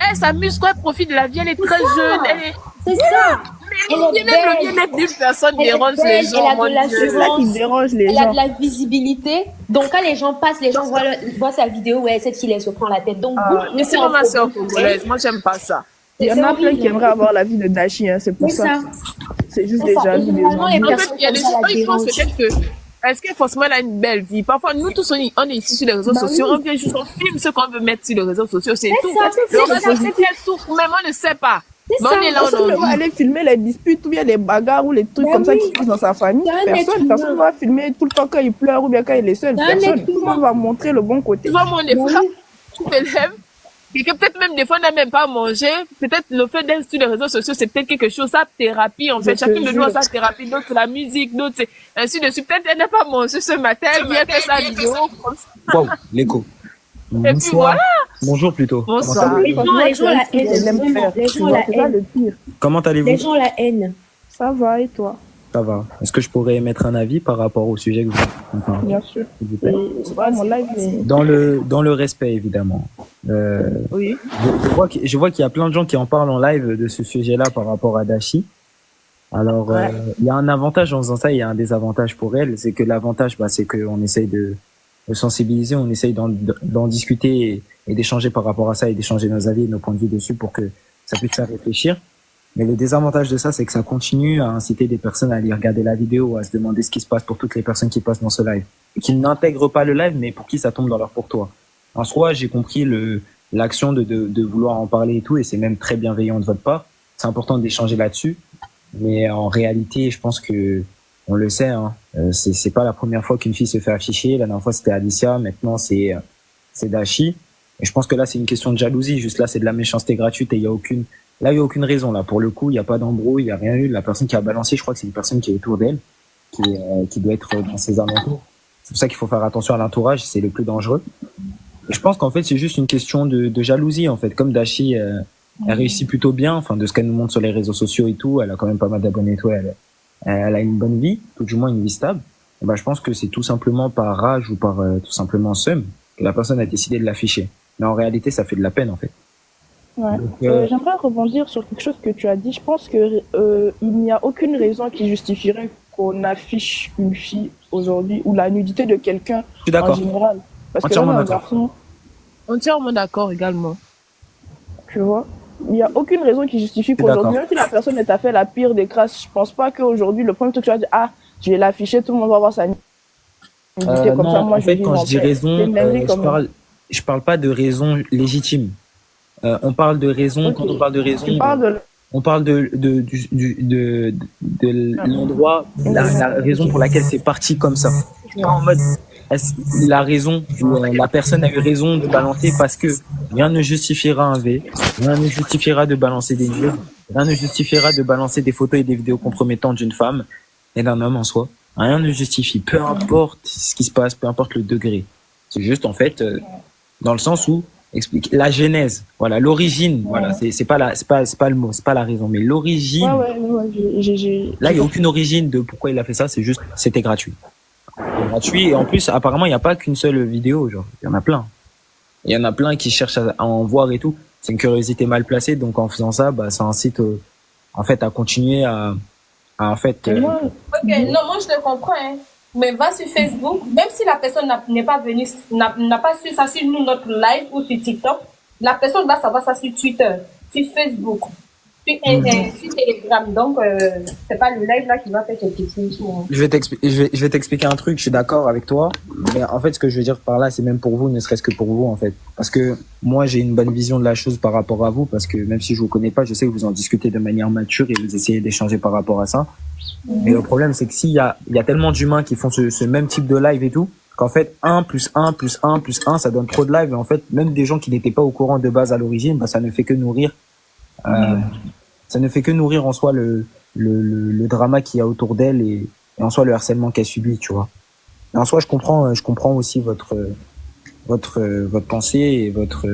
Elle s'amuse, quoi, elle profite de la vie, elle est très jeune. Elle est... c'est ça. Elle est Même le belle. bien-être d'une personne Elle est dérange belle, les elle gens. a de mon la Dieu. C'est ça qui dérange les Elle a gens. de la visibilité. Donc, quand les gens passent, les gens voient sa vidéo, ouais, cette fille, elle se prend la tête. Donc, vous, Mais c'est un ma soeur problème. congolaise. Moi, j'aime pas ça. Il y en C'est a plein horrible. qui aimeraient avoir la vie de Dachi, hein, c'est pour C'est ça. ça. C'est juste C'est des ça. Et jaloux, des généralement, les envieux. En fait, personnes il y a comme des ça gens la qui pensent dérangent. peut-être que est-ce que forcément elle a une belle vie? Parfois, nous tous, on est ici sur les réseaux Bah sociaux, oui. on vient juste, on filme ce qu'on veut mettre sur les réseaux sociaux, c'est tout. ça, Le c'est reste, ça. c'est qu'elle souffre, même on ne sait pas. C'est Mais ça. on est là, Personne on ne en va vit. aller filmer les disputes ou bien les bagarres ou les trucs Bah comme ça oui. qui se passent dans sa famille. C'est un être Personne ne humain. va filmer tout le temps quand il pleure ou bien quand il est seul. C'est un Personne. être Tout le humain. monde va montrer le bon côté. Tu vois, moi, des Bah fois, oui. tu te lèves, et que peut-être même des fois, on n'a même pas mangé. Peut-être le fait d'être sur les réseaux sociaux, c'est peut-être quelque chose, sa thérapie, en Je fait. te Chacune de nous a jure. sa thérapie, d'autres c'est la musique, d'autres c'est ainsi de suite. Peut-être elle n'a pas mangé ce matin, elle vient faire sa vidéo, comme ça. Wow, l'écho. Et puis Bonsoir. voilà. Bonjour plutôt. Bonsoir. Les gens la haine. Elle aime Vraiment, faire. les Tu gens vois, la c'est ça haine. le pire. Comment Les allez-vous? gens la haine. Ça va et toi? Ça va. Est-ce que je pourrais émettre un avis par rapport au sujet que vous parlez, Bien sûr. s'il vous plaît? C'est pas mon live, mais. Dans le respect, évidemment. Oui. Je vois qu'il y a plein de gens qui en parlent en live de ce sujet-là par rapport à Dashi. Alors, Ouais. il y a un avantage en faisant ça, il y a un désavantage pour elle. C'est que l'avantage, bah, c'est qu'on essaye de sensibiliser, on essaye d'en discuter et d'échanger par rapport à ça et d'échanger nos avis et nos points de vue dessus pour que ça puisse faire réfléchir. Mais le désavantage de ça, c'est que ça continue à inciter des personnes à aller regarder la vidéo, à se demander ce qui se passe pour toutes les personnes qui passent dans ce live. Et qui n'intègrent pas le live, mais pour qui ça tombe dans leur pourtour. En soi, j'ai compris l'action de vouloir en parler et tout, et c'est même très bienveillant de votre part. C'est important d'échanger là-dessus. Mais en réalité, je pense que, on le sait, hein, c'est pas la première fois qu'une fille se fait afficher. La dernière fois, c'était Alicia. Maintenant, c'est Dashi. Et je pense que là, c'est une question de jalousie. Juste là, c'est de la méchanceté gratuite et il y a aucune raison, là. Pour le coup, il y a pas d'embrouille, il y a rien eu. La personne qui a balancé, je crois que c'est une personne qui est autour d'elle, qui doit être dans ses alentours. C'est pour ça qu'il faut faire attention à l'entourage. C'est le plus dangereux. Et je pense qu'en fait, c'est juste une question de jalousie, en fait. Comme Dashi, elle réussit plutôt bien, enfin, de ce qu'elle nous montre sur les réseaux sociaux et tout. Elle a quand même pas mal d'abonnés et tout. Elle a une bonne vie, tout du moins une vie stable. Et ben, je pense que c'est tout simplement par rage ou par tout simplement seum que la personne a décidé de l'afficher. Mais en réalité, ça fait de la peine, en fait. Ouais. Donc, J'aimerais rebondir sur quelque chose que tu as dit. Je pense que il n'y a aucune raison qui justifierait qu'on affiche une fille aujourd'hui ou la nudité de quelqu'un je suis en d'accord. général. Parce que Entièrement même un d'accord. garçon, Entièrement d'accord également. tu vois, il n'y a aucune raison qui justifie suis qu'aujourd'hui, d'accord. même si la personne t'a fait la pire des crasses, je pense pas qu'aujourd'hui, le premier truc que tu vas dire, ah, je vais l'afficher, tout le monde va voir sa nudité comme Non, ça, moi en je vais fait, quand vivre je en dis paix. raison, C'est une dinguerie quand même. je parle pas de raison légitime. On parle de raison, Ok. quand on parle de raison, Tu parles de... on parle de l'endroit, la raison pour laquelle c'est parti comme ça. En mode, la raison, la personne a eu raison de balancer parce que rien ne justifiera un V, rien ne justifiera de balancer des nudes, rien ne justifiera de balancer des photos et des vidéos compromettantes d'une femme et d'un homme en soi. Rien ne justifie, peu importe ce qui se passe, peu importe le degré. C'est juste, en fait, dans le sens où explique la genèse, voilà, l'origine, voilà, c'est pas le mot, c'est pas la raison, mais l'origine. Là, il y a aucune origine de pourquoi il a fait ça, c'est juste, c'était gratuit. C'était gratuit, et en plus, apparemment, il n'y a pas qu'une seule vidéo, genre, il y en a plein. Il y en a plein qui cherchent à en voir et tout. C'est une curiosité mal placée, donc en faisant ça, bah, ça incite, en fait, à continuer en fait. Ok, non, moi je te comprends, hein. Mais va sur Facebook, même si la personne n'est pas venue, n'a pas su ça sur nous, notre live ou sur TikTok, la personne va savoir ça sur Twitter, sur Facebook, sur Telegram. Donc, c'est pas le live là qui va faire quelque chose. Je vais t'expliquer un truc, je suis d'accord avec toi, mais en fait, ce que je veux dire par là, c'est même pour vous, ne serait-ce que pour vous, en fait. Parce que moi, j'ai une bonne vision de la chose par rapport à vous, parce que même si je vous connais pas, je sais que vous en discutez de manière mature et vous essayez d'échanger par rapport à ça. Mais le problème, c'est que s'il y a tellement d'humains qui font ce même type de live et tout, qu'en fait, 1 plus 1 plus 1 plus 1, ça donne trop de live. Et en fait, même des gens qui n'étaient pas au courant de base à l'origine, bah, ça ne fait que nourrir, en soi le drama qu'il y a autour d'elle et en soi le harcèlement qu'elle subit, tu vois. Et en soi, je comprends aussi votre pensée et votre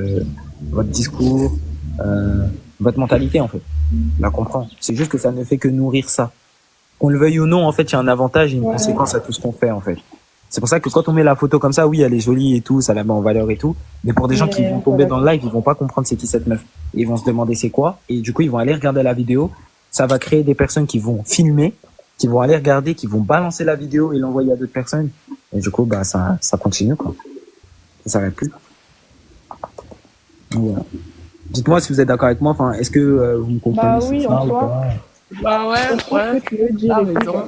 discours, votre mentalité, en fait. Je la comprends. C'est juste que ça ne fait que nourrir ça. Qu'on le veuille ou non, en fait, il y a un avantage et une conséquence à tout ce qu'on fait, en fait. C'est pour ça que quand on met la photo comme ça, oui, elle est jolie et tout, ça la met en valeur et tout. Mais pour des gens qui vont tomber dans le live, ils vont pas comprendre c'est qui cette meuf. Ils vont se demander c'est quoi. Et du coup, ils vont aller regarder la vidéo. Ça va créer des personnes qui vont filmer, qui vont aller regarder, qui vont balancer la vidéo et l'envoyer à d'autres personnes. Et du coup, bah, ça continue, quoi. Ça s'arrête plus. Donc, voilà. Dites-moi si vous êtes d'accord avec moi. Enfin, est-ce que vous me comprenez? Bah oui, en soi. Bah ouais. Ce que tu veux dire,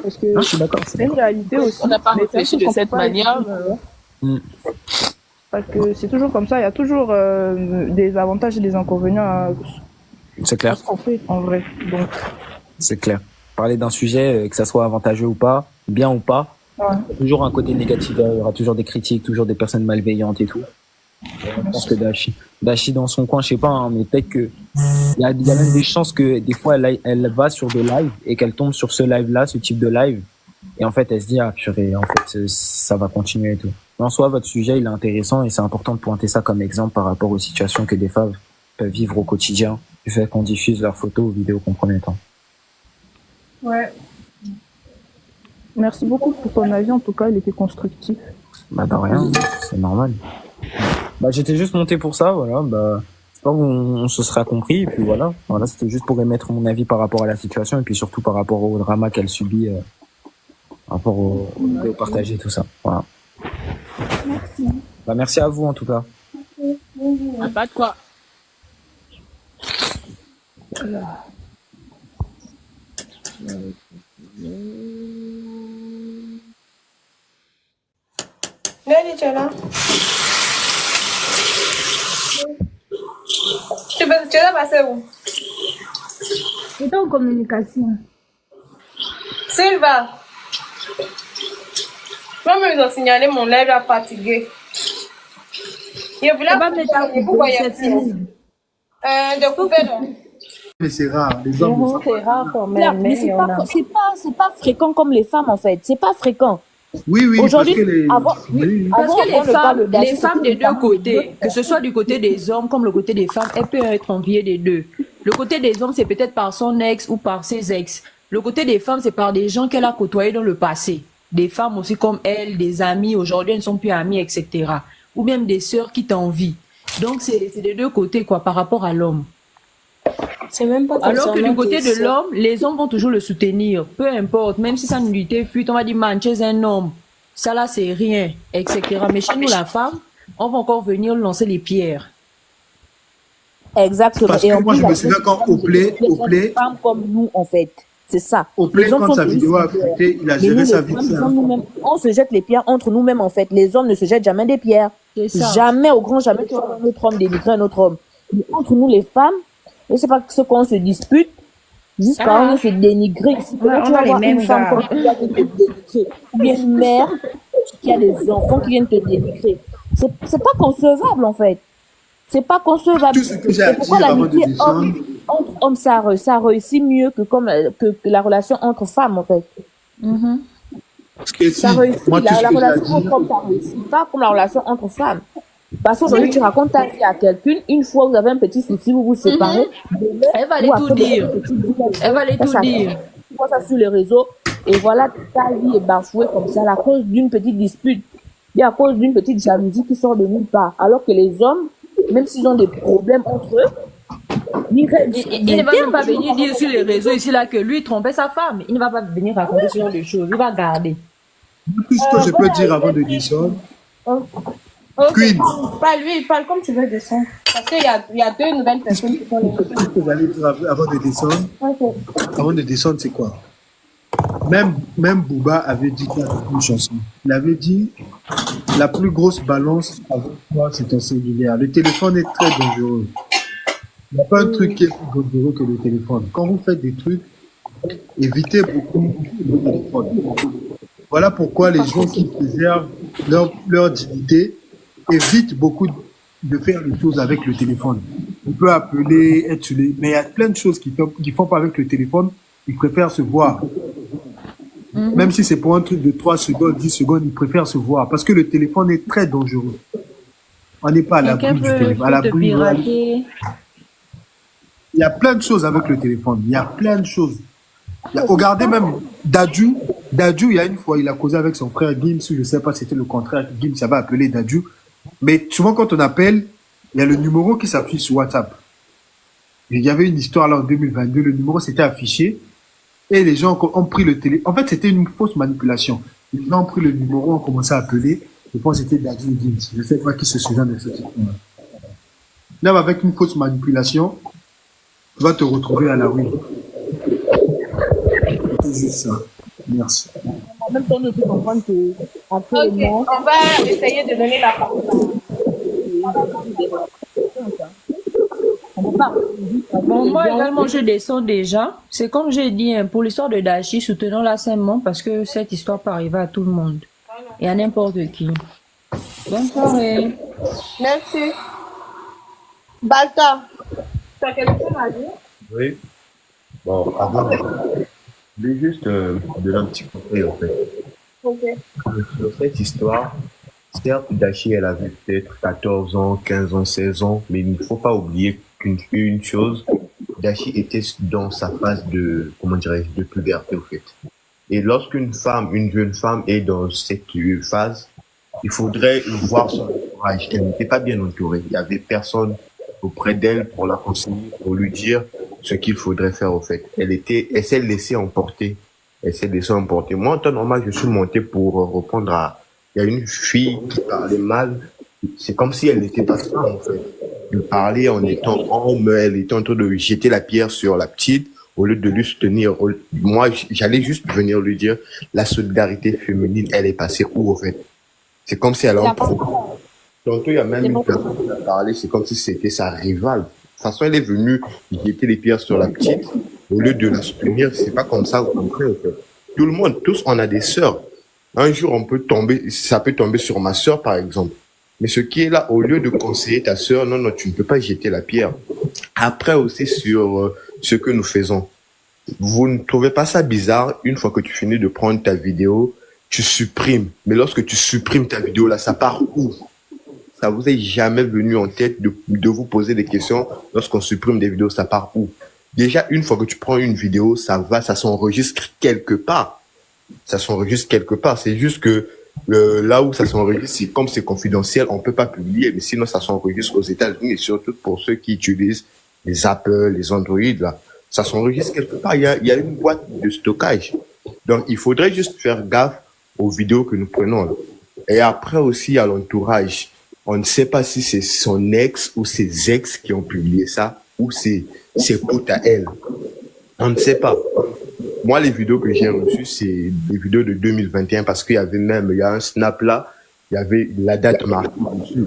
parce que Non, je suis d'accord. c'est une réalité aussi. On n'a pas réfléchi de cette manière. Parce que c'est toujours comme ça, il y a toujours des avantages et des inconvénients à C'est clair. ce qu'on fait en vrai. Donc, C'est clair. Parler d'un sujet, que ça soit avantageux ou pas, bien ou pas, il y a toujours un côté négatif, il y aura toujours des critiques, toujours des personnes malveillantes et tout. Je pense que Dashi dans son coin, je sais pas, hein, mais peut-être que il y a même des chances que des fois elle va sur des lives et qu'elle tombe sur ce live-là, ce type de live, et en fait elle se dit ah purée, en fait ça va continuer et tout. Mais en soi, votre sujet il est intéressant et c'est important de pointer ça comme exemple par rapport aux situations que des femmes peuvent vivre au quotidien du fait qu'on diffuse leurs photos ou vidéos compromettantes. Ouais. merci beaucoup pour ton avis, en tout cas, il était constructif. Bah de rien, c'est normal. Bah j'étais juste monté pour ça, voilà, bah j'espère qu'on se sera compris et puis voilà, c'était juste pour émettre mon avis par rapport à la situation et puis surtout par rapport au drama qu'elle subit, par rapport au partager tout ça. Voilà. Merci. Bah merci à vous en tout cas. Pas de quoi. Nelly, tu es là? Tu vas passer où? J'étais en communication. Sylva, moi-même, ils ont signalé mon lèvre à fatigué. Je voulais pas me pourquoi il y a de couper là. Mais c'est rare, les hommes. C'est rare quand même. Mais c'est pas fréquent comme les femmes en fait. C'est pas fréquent. Oui, aujourd'hui, Parce que les femmes des deux côtés, que ce soit du côté des hommes comme le côté des femmes, elles peuvent être enviées des deux. Le côté des hommes, c'est peut-être par son ex ou par ses ex. Le côté des femmes, c'est par des gens qu'elle a côtoyés dans le passé. Des femmes aussi comme elle, des amis, aujourd'hui elles ne sont plus amies, etc. Ou même des sœurs qui t'envient. Donc c'est des deux côtés quoi par rapport à l'homme. C'est même pas alors que du côté de l'homme, les hommes vont toujours le soutenir, peu importe, même si ça ne lui était fuite, on va dire man, tu es un homme, ça là c'est rien, etc. Mais chez nous la femme, on va encore venir lancer les pierres. Exactement. Parce que moi je me souviens quand Oplay, femmes comme nous en fait, c'est ça. Oplay quand sa vidéo a fuité, il a géré sa vie. On se jette les pierres entre nous-mêmes en fait. Les hommes ne se jettent jamais des pierres. Jamais au grand jamais tu vois un autre homme dénigrer un autre homme. Mais entre nous les femmes, je sais pas ce qu'on se dispute, jusqu'à on se dénigrer. Si tu vas avoir une femme comme qui vient te dénigrer, ou bien une mère qui a des enfants qui viennent te dénigrer. C'est pas concevable en fait. C'est pas concevable. C'est pourquoi l'amitié entre hommes, ça réussit mieux que la relation entre femmes en fait. Ça réussit. La relation entre hommes, ça réussit pas comme la relation entre femmes. Parce qu'aujourd'hui, tu racontes ta vie à quelqu'un, une fois vous avez un petit souci, vous vous séparez, Elle va aller tout dire. Elle va aller tout dire. Tu vois ça sur les réseaux, et voilà, ta vie est bafouée comme ça à cause d'une petite dispute, et à cause d'une petite jalousie qui sort de nulle part. Alors que les hommes, même s'ils ont des problèmes entre eux, il ne va même pas venir dire sur les réseaux ici là que lui trompait sa femme. Il ne va pas venir raconter ce genre de choses. Il va garder. Tout ce que je peux dire avant de descendre. Queen. Parle comme tu veux descendre. Parce qu'il y a deux nouvelles personnes qui font les choses. Qu'est-ce que vous allez dire avant de descendre? Ok. Avant de descendre, c'est quoi? Même Booba avait dit qu'il y avait une chanson. Il avait dit la plus grosse balance avec toi, c'est ton cellulaire. Le téléphone est très dangereux. Il n'y a pas un truc qui est plus dangereux que le téléphone. Quand vous faites des trucs, évitez beaucoup le téléphone. Voilà pourquoi les gens qui préservent leur dignité évitent beaucoup de faire les choses avec le téléphone. On peut appeler, être sur les... Mais il y a plein de choses qu'ils font pas avec le téléphone. Ils préfèrent se voir. Même si c'est pour un truc de 3 secondes, 10 secondes, ils préfèrent se voir. Parce que le téléphone est très dangereux. On n'est pas à l'abri du téléphone. À l'abri, il y a plein de choses avec le téléphone. Il y a plein de choses. Regardez même Dadju. Dadju, il y a une fois, il a causé avec son frère Gims, je ne sais pas si c'était le contraire, Gims avait appelé Dadju. Mais souvent, quand on appelle, il y a le numéro qui s'affiche sur WhatsApp. Et il y avait une histoire là en 2022, le numéro s'était affiché et les gens ont pris le téléphone. En fait, c'était une fausse manipulation. Les gens ont pris le numéro, ont commencé à appeler. Je pense que c'était Dadju ou Gims. Je ne sais pas qui se souvient de cette histoire. Là, avec une fausse manipulation, tu vas te retrouver à la rue. C'est juste ça. Merci. En même temps, nous devons comprendre que actuellement, Ok, on va essayer de donner la parole. Bon, moi également, je descends déjà. C'est comme j'ai dit, hein, pour l'histoire de Dachi, soutenons-la sainement parce que cette histoire peut arriver à tout le monde et à n'importe qui. Bonne soirée. Merci. Balta, tu as quelque chose à dire? Oui. Bon, avant, je voulais juste donner un petit conseil en fait. Ok. Sur cette histoire, certes, Dachi, elle avait peut-être 14 ans, 15 ans, 16 ans, mais il ne faut pas oublier qu'une chose, Dachi était dans sa phase de, comment dirais-je, de puberté, au fait. Et lorsqu'une femme, une jeune femme est dans cette phase, il faudrait voir son entourage. Elle n'était pas bien entourée. Il y avait personne auprès d'elle pour la conseiller, pour lui dire ce qu'il faudrait faire, au fait. Elle s'est laissée emporter. Elle s'est laissée emporter. Moi, en temps normal, je suis monté pour répondre à, il y a une fille qui parlait mal. C'est comme si elle n'était pas femme, en fait. Elle parlait en étant homme, elle était en train de jeter la pierre sur la petite, au lieu de lui soutenir. Moi, j'allais juste venir lui dire, la solidarité féminine, elle est passée où, en fait? C'est comme si elle a un problème. Tantôt, il y a même une personne qui a parlé, c'est comme si c'était sa rivale. De toute façon, elle est venue jeter les pierres sur la petite, au lieu de la soutenir. C'est pas comme ça, vous comprenez, en fait. Tout le monde, tous, on a des sœurs. Un jour, on peut tomber, ça peut tomber sur ma sœur, par exemple. Mais ce qui est là, au lieu de conseiller ta sœur, non, tu ne peux pas jeter la pierre. Après aussi sur ce que nous faisons. Vous ne trouvez pas ça bizarre, une fois que tu finis de prendre ta vidéo, tu supprimes. Mais lorsque tu supprimes ta vidéo là, ça part où? Ça vous est jamais venu en tête de vous poser des questions lorsqu'on supprime des vidéos, ça part où? Déjà, une fois que tu prends une vidéo, ça s'enregistre quelque part. Ça s'enregistre quelque part. C'est juste que là où ça s'enregistre, comme c'est confidentiel, on peut pas publier. Mais sinon, ça s'enregistre aux États-Unis, et surtout pour ceux qui utilisent les Apple, les Android, là. Ça s'enregistre quelque part. Il y a une boîte de stockage. Donc, il faudrait juste faire gaffe aux vidéos que nous prenons, là. Et après aussi, à l'entourage. On ne sait pas si c'est son ex ou ses ex qui ont publié ça, ou c'est ses potes à elle. On ne sait pas. Moi, les vidéos que j'ai reçues, c'est des vidéos de 2021 parce qu'il y a un snap là, il y avait la date marquée dessus.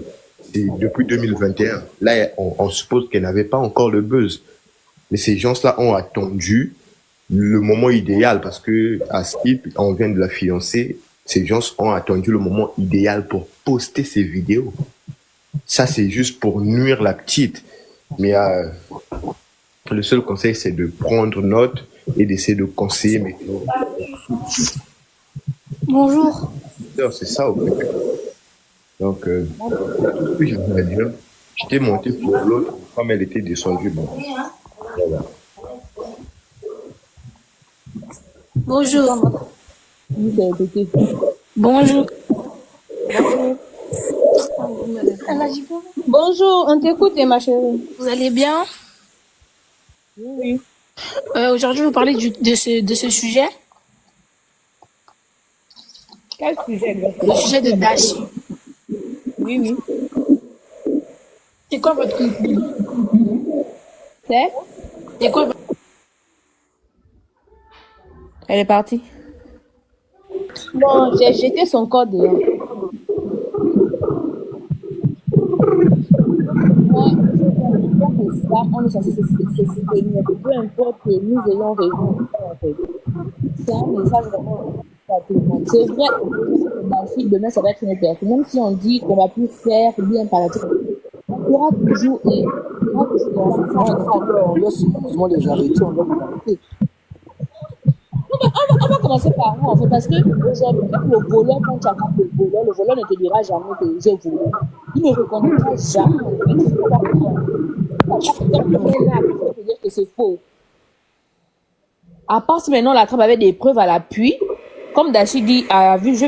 C'est depuis 2021. Là, on suppose qu'elle n'avait pas encore le buzz. Mais ces gens-là ont attendu le moment idéal parce que à Skip, on vient de la fiancer. Ces gens ont attendu le moment idéal pour poster ces vidéos. Ça, c'est juste pour nuire la petite. Mais le seul conseil, c'est de prendre note et d'essayer de conseiller maintenant. Bonjour. C'est ça, au fait. Donc, tout ce que j'avais à dire, j'étais monté pour l'autre, comme elle était descendue. Bon, voilà. Bonjour. Bonjour. Bonjour, on t'écoute, ma chérie. Vous allez bien? Oui. Aujourd'hui, vous parlez de ce sujet. Quel sujet Le sujet de Dashi. Oui, oui. C'est quoi votre conclusion? C'est quoi votre... Elle est partie. Bon, j'ai jeté son corps dehors. Moi, je pense que ça, on est censé se soutenir. Peu importe que nous ayons raison, en fait. C'est un message vraiment à tout le monde. C'est vrai, demain, ça va être une personne. Même si on dit qu'on va plus faire bien par la tête, il y aura toujours on laisse sérieusement les arrêter, on doit les arrêter. On va commencer par où en fait, parce que aujourd'hui, même le voleur, quand tu attrapes le voleur ne te dira jamais que j'ai volé. Il ne reconnaîtra jamais. Il ne va pas te dire que c'est faux. À part si maintenant on l'attrape avec des preuves à l'appui, comme Dashi dit, a vu, je